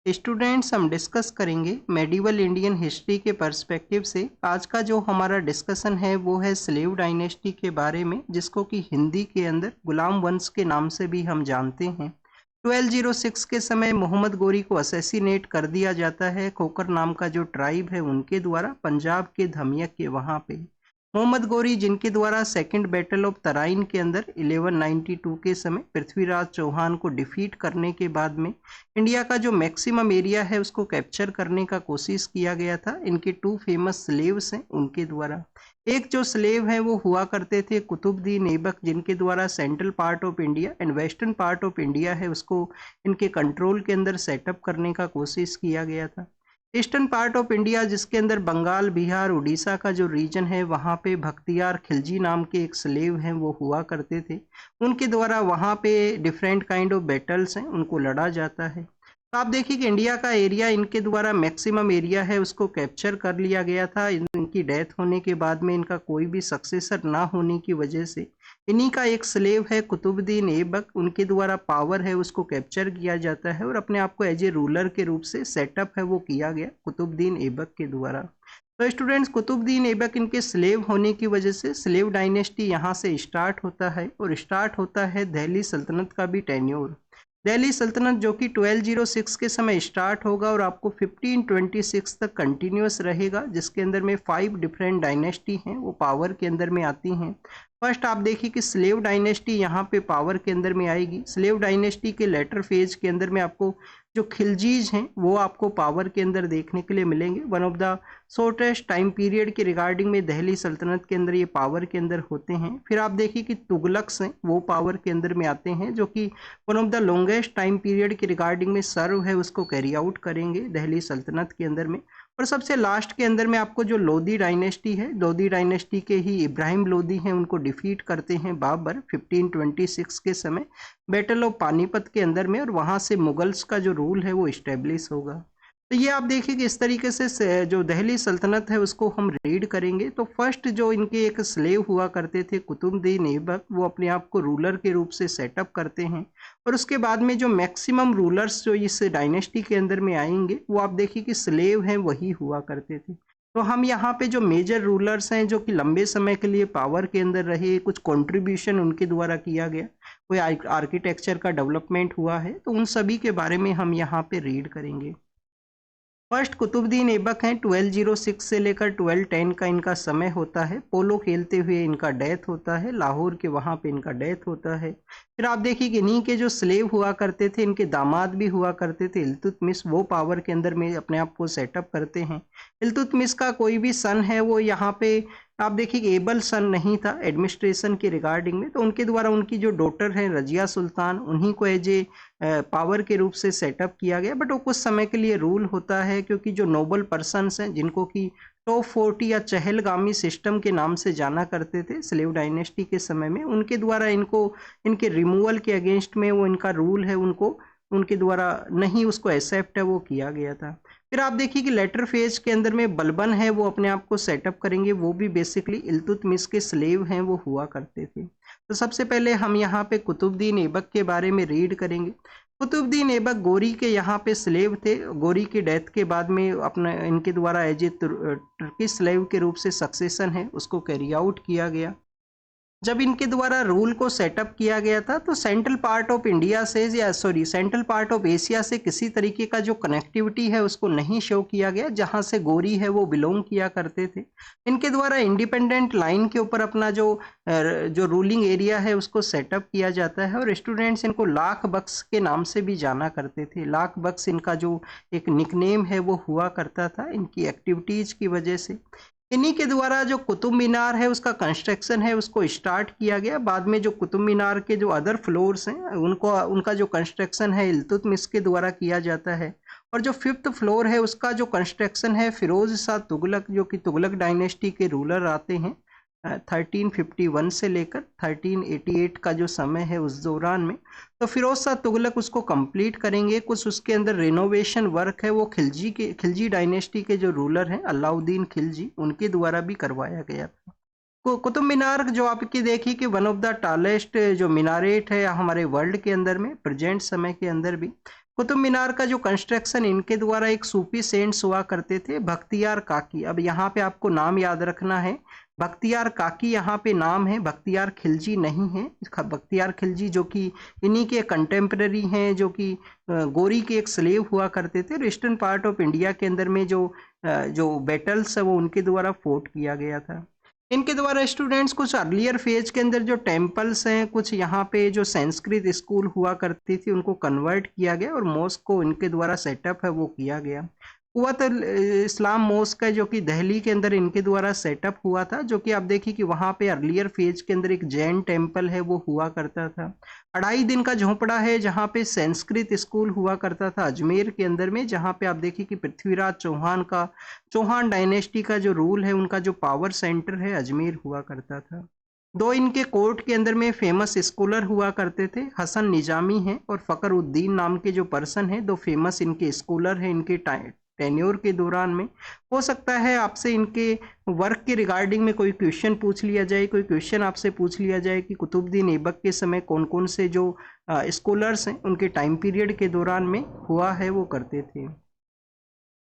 Students, हम discuss करेंगे medieval Indian history के पर्सपेक्टिव से। आज का जो हमारा डिस्कशन है वो है स्लेव डायनेस्टी के बारे में, जिसको कि हिंदी के अंदर गुलाम वंश के नाम से भी हम जानते हैं। 1206 के समय मोहम्मद गोरी को असैसिनेट कर दिया जाता है खोकर नाम का जो ट्राइब है उनके द्वारा, पंजाब के धमियक के वहाँ पे। मोहम्मद गोरी जिनके द्वारा सेकंड बैटल ऑफ तराइन के अंदर 1192 के समय पृथ्वीराज चौहान को डिफीट करने के बाद में इंडिया का जो मैक्सिमम एरिया है उसको कैप्चर करने का कोशिश किया गया था। इनके टू फेमस स्लेव्स हैं उनके द्वारा। एक जो स्लेव है वो हुआ करते थे कुतुबुद्दीन ऐबक, जिनके द्वारा central part of India and western part of India है उसको इनके कंट्रोल के अंदर सेटअप करने का कोशिश किया गया था। ईस्टर्न पार्ट ऑफ इंडिया जिसके अंदर बंगाल, बिहार, उड़ीसा का जो रीजन है वहाँ पे भख्तियार खिलजी नाम के एक स्लेव हैं वो हुआ करते थे। उनके द्वारा वहाँ पे डिफरेंट काइंड ऑफ बैटल्स हैं उनको लड़ा जाता है। तो आप देखिए कि इंडिया का एरिया इनके द्वारा मैक्सिमम एरिया है उसको कैप्चर कर लिया गया था। इनकी डेथ होने के बाद में इनका कोई भी सक्सेसर ना होने की वजह से इन्हीं का एक स्लेव है कुतुबुद्दीन ऐबक, उनके द्वारा पावर है उसको कैप्चर किया जाता है और अपने आप को एज ए रूलर के रूप से सेटअप है वो किया गया कुतुबुद्दीन ऐबक के द्वारा। तो स्टूडेंट्स, कुतुबुद्दीन ऐबक इनके स्लेव होने की वजह से स्लेव डायनेस्टी यहाँ से स्टार्ट होता है और स्टार्ट होता है दिल्ली सल्तनत का भी टेन्योर। दिल्ली सल्तनत जो कि 1206 के समय स्टार्ट होगा और आपको 1526 तक कंटिन्यूस रहेगा, जिसके अंदर में 5 डिफरेंट डायनेस्टी हैं वो पावर के अंदर में आती हैं। फर्स्ट आप देखिए कि स्लेव डायनेस्टी यहाँ पे पावर के अंदर में आएगी। स्लेव डायनेस्टी के लेटर फेज के अंदर में आपको जो खिलजीज हैं वो आपको पावर के अंदर देखने के लिए मिलेंगे। One of the shortest time period के रिगार्डिंग में दिल्ली सल्तनत के अंदर ये पावर के अंदर होते हैं। फिर आप देखिए कि तुगलक्स हैं वो पावर के अंदर में आते हैं, जो कि one of the longest time period के रिगार्डिंग में सर्व है उसको कैरी आउट करेंगे दिल्ली सल्तनत के अंदर में। और सबसे लास्ट के अंदर में आपको जो लोधी डायनेस्टी है, लोधी डायनेस्टी के ही इब्राहिम लोधी हैं, उनको डिफीट करते हैं बाबर 1526 के समय बैटल ऑफ पानीपत के अंदर में, और वहाँ से मुगल्स का जो रूल है वो इस्टेब्लिश होगा। तो ये आप देखिए कि इस तरीके से जो दिल्ली सल्तनत है उसको हम रीड करेंगे। तो फर्स्ट जो इनके एक स्लेव हुआ करते थे कुतुबुद्दीन ऐबक, वो अपने आप को रूलर के रूप से सेटअप करते हैं और उसके बाद में जो मैक्सिमम रूलर्स जो इस डायनेस्टी के अंदर में आएंगे वो आप देखिए कि स्लेव हैं वही हुआ करते थे। तो हम यहाँ पे जो मेजर रूलर्स हैं जो कि लंबे समय के लिए पावर के अंदर रहे, कुछ कंट्रीब्यूशन उनके द्वारा किया गया, कोई आर्किटेक्चर का डेवलपमेंट हुआ है, तो उन सभी के बारे में हम यहाँ पे रीड करेंगे। फर्स्ट कुतुबुद्दीन ऐबक हैं, 1206 से लेकर 1210 का इनका समय होता है। पोलो खेलते हुए इनका डेथ होता है, लाहौर के वहाँ पे इनका डेथ होता है। फिर आप देखिए कि इन्हीं के जो स्लेव हुआ करते थे, इनके दामाद भी हुआ करते थे इल्तुतमिश, वो पावर के अंदर में अपने आप को सेटअप करते हैं। इल्तुतमिश का कोई भी सन है वो यहाँ पे आप देखिए कि एबल सन नहीं था एडमिनिस्ट्रेशन के रिगार्डिंग में, तो उनके द्वारा उनकी जो डॉटर है रजिया सुल्तान, उन्हीं को एज ए पावर के रूप से सेटअप किया गया। बट वो कुछ समय के लिए रूल होता है, क्योंकि जो नोबल पर्सन्स हैं जिनको कि टॉप 40 या चहलगामी सिस्टम के नाम से जाना करते थे स्लेव डायनेस्टी के समय में, उनके द्वारा इनको इनके रिमूवल के अगेंस्ट में वो इनका रूल है उनको उनके द्वारा नहीं उसको एक्सेप्ट है वो किया गया था। फिर आप देखिए कि लेटर फेज के अंदर में बलबन है वो अपने आप को सेटअप करेंगे, वो भी बेसिकली इल्तुतमिश के स्लेव हैं वो हुआ करते थे। तो सबसे पहले हम यहाँ पे कुतुबुद्दीन ऐबक के बारे में रीड करेंगे। कुतुबुद्दीन ऐबक गोरी के यहाँ पे स्लेव थे। गोरी की डेथ के बाद में अपना इनके द्वारा एज ए टर्किश स्लेव के रूप से सक्सेशन है उसको कैरी आउट किया गया। जब इनके द्वारा रूल को सेटअप किया गया था तो सेंट्रल पार्ट ऑफ इंडिया से या सेंट्रल पार्ट ऑफ एशिया से किसी तरीके का जो कनेक्टिविटी है उसको नहीं शो किया गया, जहां से गोरी है वो बिलोंग किया करते थे। इनके द्वारा इंडिपेंडेंट लाइन के ऊपर अपना जो रूलिंग एरिया है उसको सेटअप किया जाता है और स्टूडेंट्स इनको लाख बख्श के नाम से भी जाना करते थे। लाख बख्श इनका जो एक निकनेम है वो हुआ करता था इनकी एक्टिविटीज की वजह से। इन्हीं के द्वारा जो कुतुब मीनार है उसका कंस्ट्रक्शन है उसको स्टार्ट किया गया। बाद में जो कुतुब मीनार के जो अदर फ्लोर्स हैं उनका जो कंस्ट्रक्शन है इल्तुतमिश के द्वारा किया जाता है। और जो 5th फ्लोर है उसका जो कंस्ट्रक्शन है फिरोज शाह तुगलक, जो कि तुगलक डायनेस्टी के रूलर आते हैं 1351 से लेकर 1388 का जो समय है उस दौरान में, तो फिरोज शाह तुगलक उसको कंप्लीट करेंगे। कुछ उसके अंदर रिनोवेशन वर्क है वो खिलजी डायनेस्टी के जो रूलर हैं अलाउद्दीन खिलजी, उनके द्वारा भी करवाया गया था। कुतुब मीनार जो आपकी देखिए कि वन ऑफ द टॉलेस्ट जो मीनारेट है हमारे वर्ल्ड के अंदर में प्रेजेंट समय के अंदर भी। कुतुब मीनार का जो कंस्ट्रक्शन इनके द्वारा एक सूफी सेंट्स हुआ करते थे, बख्तियार काकी। अब यहाँ पे आपको नाम याद रखना है, बख्तियार काकी यहाँ पे नाम है, बख्तियार खिलजी नहीं है। बख्तियार खिलजी जो कि इन्हीं के कंटेम्प्रेरी हैं, जो कि गोरी के एक स्लेव हुआ करते थे और ईस्टर्न पार्ट ऑफ इंडिया के अंदर में जो बैटल्स है वो उनके द्वारा फोर्ट किया गया था। इनके द्वारा स्टूडेंट्स कुछ अर्लियर फेज के अंदर जो टेम्पल्स हैं, कुछ यहाँ पे जो संस्कृत स्कूल हुआ करती थी उनको कन्वर्ट किया गया और मॉस्क को इनके द्वारा सेटअप है वो किया गया। कुव्वत इस्लाम मॉस्क है जो कि दिल्ली के अंदर इनके द्वारा सेटअप हुआ था, जो कि आप देखिए कि वहाँ पे अर्लियर फेज के अंदर एक जैन टेम्पल है वो हुआ करता था। 2.5 दिन का झोंपड़ा है जहाँ पे संस्कृत स्कूल हुआ करता था अजमेर के अंदर में, जहाँ पे आप देखिए कि पृथ्वीराज चौहान डायनेस्टी का जो रूल है, उनका जो पावर सेंटर है अजमेर हुआ करता था। 2 इनके कोर्ट के अंदर में फेमस स्कॉलर हुआ करते थे, हसन निजामी हैं और फखरुद्दीन नाम के जो पर्सन है, 2 फेमस इनके स्कॉलर हैं इनके टेन्योर के दौरान में। हो सकता है आपसे इनके वर्क के रिगार्डिंग में कोई क्वेश्चन पूछ लिया जाए, कोई क्वेश्चन आपसे पूछ लिया जाए कि कुतुबुद्दीन ऐबक के समय कौन कौन से जो स्कॉलर्स हैं उनके टाइम पीरियड के दौरान में हुआ है वो करते थे।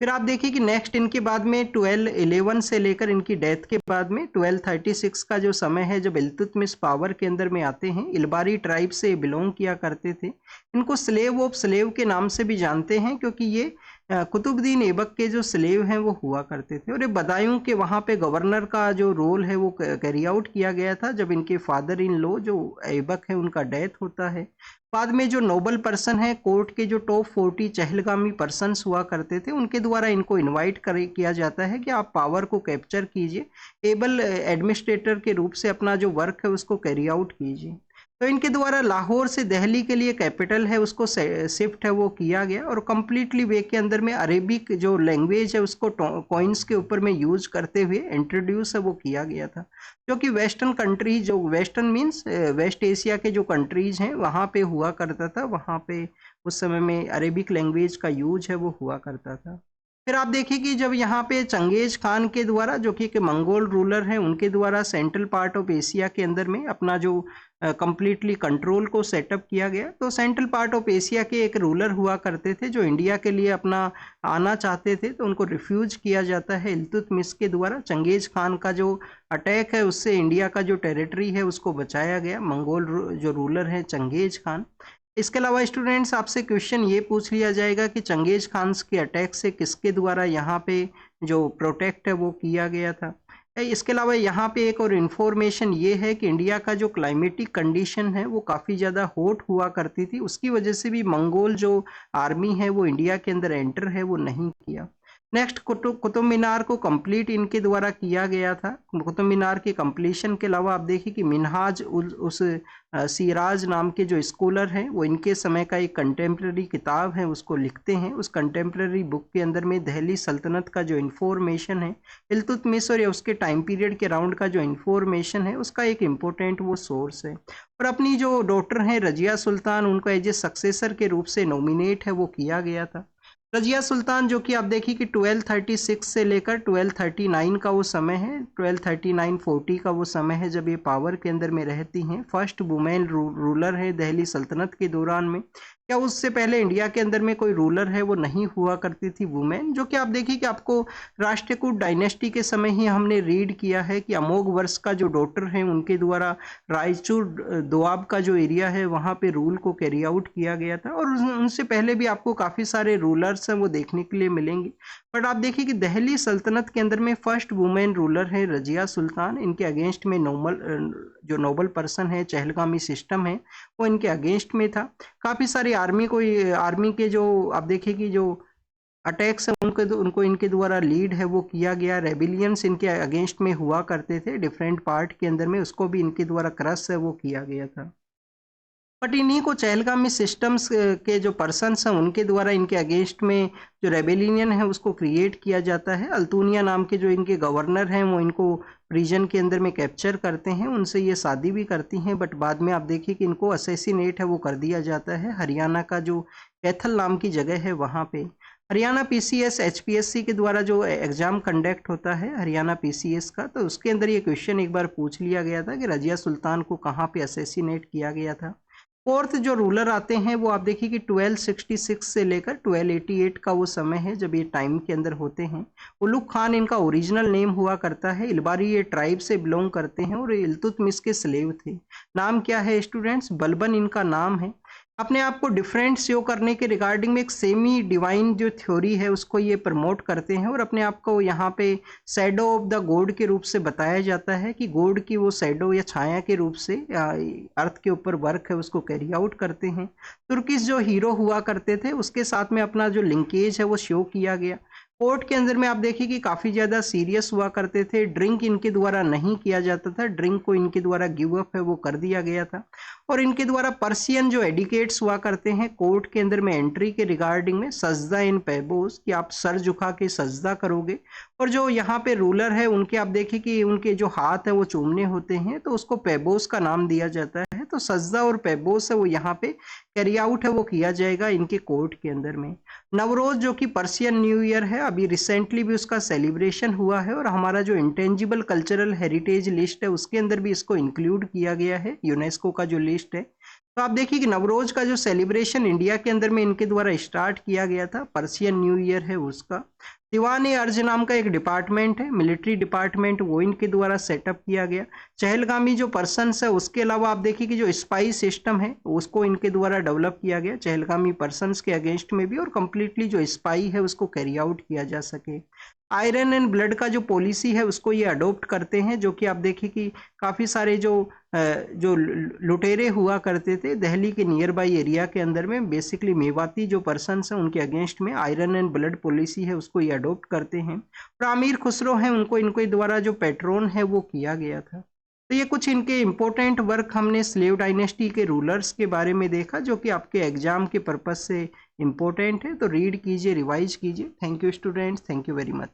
फिर आप देखिए कि नेक्स्ट इनके बाद में 1211 से लेकर इनकी डेथ के बाद में 1236 का जो समय है जब इल्तुतमिश पावर के अंदर में आते हैं। इलबारी ट्राइब से बिलोंग किया करते थे। इनको स्लेव ऑफ स्लेव के नाम से भी जानते हैं क्योंकि ये कुतुबुद्दीन ऐबक के जो स्लेव हैं वो हुआ करते थे और ये बदायूं के वहाँ पे गवर्नर का जो रोल है वो कैरी आउट किया गया था जब इनके फादर इन लॉ जो ऐबक है उनका डेथ होता है। बाद में जो नोबल पर्सन है, कोर्ट के जो टॉप 40 चहलगामी पर्सन्स हुआ करते थे, उनके द्वारा इनको इनवाइट किया जाता है कि आप पावर को कैप्चर कीजिए, एबल एडमिनिस्ट्रेटर के रूप से अपना जो वर्क है उसको कैरी आउट कीजिए। तो इनके द्वारा लाहौर से दिल्ली के लिए कैपिटल है उसको शिफ्ट है वो किया गया और कम्प्लीटली वे के अंदर में अरेबिक जो लैंग्वेज है उसको कॉइन्स के ऊपर में यूज करते हुए इंट्रोड्यूस है वो किया गया था, जो कि वेस्टर्न कंट्रीज जो वेस्टर्न मीन्स वेस्ट एशिया के जो कंट्रीज हैं वहाँ पे हुआ करता था, वहाँ पे उस समय में अरेबिक लैंग्वेज का यूज है वो हुआ करता था। फिर आप देखिए कि जब यहाँ पे चंगेज खान के द्वारा जो कि मंगोल रूलर हैं उनके द्वारा सेंट्रल पार्ट ऑफ एशिया के अंदर में अपना जो कंप्लीटली कंट्रोल को सेटअप किया गया, तो सेंट्रल पार्ट ऑफ एशिया के एक रूलर हुआ करते थे जो इंडिया के लिए अपना आना चाहते थे, तो उनको रिफ्यूज किया जाता है इल्तुतमिश के द्वारा। चंगेज खान का जो अटैक है उससे इंडिया का जो टेरिटरी है उसको बचाया गया, मंगोल जो रूलर हैं चंगेज खान। इसके अलावा स्टूडेंट्स आपसे क्वेश्चन ये पूछ लिया जाएगा कि चंगेज खान के अटैक से किसके द्वारा यहाँ पे जो प्रोटेक्ट है वो किया गया था। इसके अलावा यहाँ पे एक और इन्फॉर्मेशन ये है कि इंडिया का जो क्लाइमेटिक कंडीशन है वो काफ़ी ज़्यादा हॉट हुआ करती थी, उसकी वजह से भी मंगोल जो आर्मी है वो इंडिया के अंदर एंटर है वो नहीं किया। नेक्स्ट कुतुब मीनार को कंप्लीट इनके द्वारा किया गया था। कुतुब मीनार के कंप्लीशन के अलावा आप देखिए कि मिनहाज उस सिराज नाम के जो स्कॉलर हैं वो इनके समय का एक कंटेम्प्रेरी किताब है उसको लिखते हैं। उस कंटेम्प्रेरी बुक के अंदर में दिल्ली सल्तनत का जो इन्फॉर्मेशन है, इल्तुतमिश और या उसके टाइम पीरियड के राउंड का जो इन्फॉर्मेशन है उसका एक इम्पोर्टेंट वो सोर्स है। और अपनी जो डॉटर हैं रजिया सुल्तान, उनको एज ए सक्सेसर के रूप से नॉमिनेट है वो किया गया था। रजिया सुल्तान जो कि आप देखिए कि 1236 से लेकर 1239 का वो समय है, 1239-40 का वो समय है जब ये पावर के अंदर में रहती हैं। फर्स्ट वुमेन रूलर है दिल्ली सल्तनत के दौरान में। क्या उससे पहले इंडिया के अंदर में कोई रूलर है वो नहीं हुआ करती थी वुमेन, जो कि आप देखिए कि आपको राष्ट्रकूट डायनेस्टी के समय ही हमने रीड किया है कि अमोघ वर्ष का जो डॉटर हैं उनके द्वारा रायचूर दोआब का जो एरिया है वहाँ पे रूल को कैरी आउट किया गया था। और उनसे पहले भी आपको काफ़ी सारे रूलर्स हैं वो देखने के लिए मिलेंगे, बट आप देखिए कि दिल्ली सल्तनत के अंदर में फर्स्ट वुमेन रूलर है रजिया सुल्तान। इनके अगेंस्ट में जो नोबल पर्सन है, चहलगामी सिस्टम है, वो इनके अगेंस्ट में था। काफ़ी सारी आर्मी के जो आप देखिए कि जो अटैक्स है उनको इनके द्वारा लीड है वो किया गया। रेबिलियंस इनके अगेंस्ट में हुआ करते थे डिफरेंट पार्ट के अंदर में, उसको भी इनके द्वारा क्रश है वो किया गया था। बट इन्हीं को चहलगामी सिस्टम्स के जो पर्सन्स हैं उनके द्वारा इनके अगेंस्ट में जो रेबेलियन है उसको क्रिएट किया जाता है। अल्तूनिया नाम के जो इनके गवर्नर हैं वो इनको प्रिजन के अंदर में कैप्चर करते हैं, उनसे ये शादी भी करती हैं, बट बाद में आप देखिए कि इनको असैसिनेट है वो कर दिया जाता है हरियाणा का जो कैथल नाम की जगह है वहाँ पे। हरियाणा पीसीएस एचपीएससी के द्वारा जो एग्जाम कंडक्ट होता है हरियाणा पीसीएस का, तो उसके अंदर ये क्वेश्चन एक बार पूछ लिया गया था कि रजिया सुल्तान को कहाँ पे असैसिनेट किया गया था। फोर्थ जो रूलर आते हैं वो आप देखिए कि 1266 से लेकर 1288 का वो समय है जब ये टाइम के अंदर होते हैं। उलुग खान इनका ओरिजिनल नेम हुआ करता है। इलबारी ये ट्राइब से बिलोंग करते हैं और इल्तुतमिश के स्लेव थे। नाम क्या है स्टूडेंट्स? बलबन इनका नाम है। अपने आप को डिफरेंट शो करने के रिगार्डिंग में एक सेमी डिवाइन जो थ्योरी है उसको ये प्रमोट करते हैं और अपने आप को यहाँ पे शैडो ऑफ द गॉड के रूप से बताया जाता है कि गॉड की वो शैडो या छाया के रूप से अर्थ के ऊपर वर्क है उसको कैरी आउट करते हैं। तुर्किश जो हीरो हुआ करते थे उसके साथ में अपना जो लिंकेज है वो शो किया गया। कोर्ट के अंदर में आप देखिए कि काफ़ी ज़्यादा सीरियस हुआ करते थे। ड्रिंक इनके द्वारा नहीं किया जाता था, ड्रिंक को इनके द्वारा गिव अप है वो कर दिया गया था। और इनके द्वारा पर्शियन जो एडिकेट्स हुआ करते हैं कोर्ट के अंदर में एंट्री के रिगार्डिंग में सजदा इन पैबोस कि आप सर झुका के सजदा करोगे। और जो यहाँ पे रूलर है उनके आप देखिए कि उनके जो हाथ है वो चूमने होते हैं तो उसको पैबोस का नाम दिया जाता है। तो सजदा और पैबोस है वो यहाँ पे कैरी आउट है वो किया जाएगा इनके कोर्ट के अंदर में। नवरोज जो कि पर्शियन न्यू ईयर है, अभी रिसेंटली भी उसका सेलिब्रेशन हुआ है और हमारा जो इंटेंजिबल कल्चरल हेरिटेज लिस्ट है उसके अंदर भी इसको इंक्लूड किया गया है, यूनेस्को का जो लिस्ट है। तो आप देखिए कि नवरोज का जो सेलिब्रेशन इंडिया के अंदर में इनके द्वारा स्टार्ट किया गया था, पर्शियन न्यू ईयर है उसका। दीवान अर्ज नाम का एक डिपार्टमेंट है, मिलिट्री डिपार्टमेंट, वो इनके द्वारा सेटअप किया गया। चहलगामी जो पर्सन्स है उसके अलावा आप देखिए कि जो स्पाई सिस्टम है उसको इनके द्वारा डेवलप किया गया चहलगामी पर्सन्स के अगेंस्ट में भी, और कम्प्लीटली जो स्पाई है उसको कैरी आउट किया जा सके। आयरन एंड ब्लड का जो पॉलिसी है उसको ये अडोप्ट करते हैं, जो कि आप देखिए कि काफ़ी सारे जो लुटेरे हुआ करते थे दिल्ली के नियर बाई एरिया के अंदर में, बेसिकली मेवाती जो पर्सन्स हैं उनके अगेंस्ट में आयरन एंड ब्लड पॉलिसी है उसको ये अडोप्ट करते हैं। और आमिर खुसरो हैं उनको इनके द्वारा जो पैट्रोन है वो किया गया था। तो ये कुछ इनके इम्पोर्टेंट वर्क हमने स्लेव डायनेस्टी के रूलर्स के बारे में देखा जो कि आपके एग्जाम के पर्पस से इम्पोर्टेंट है। तो रीड कीजिए, रिवाइज कीजिए। Thank you students, thank you very much.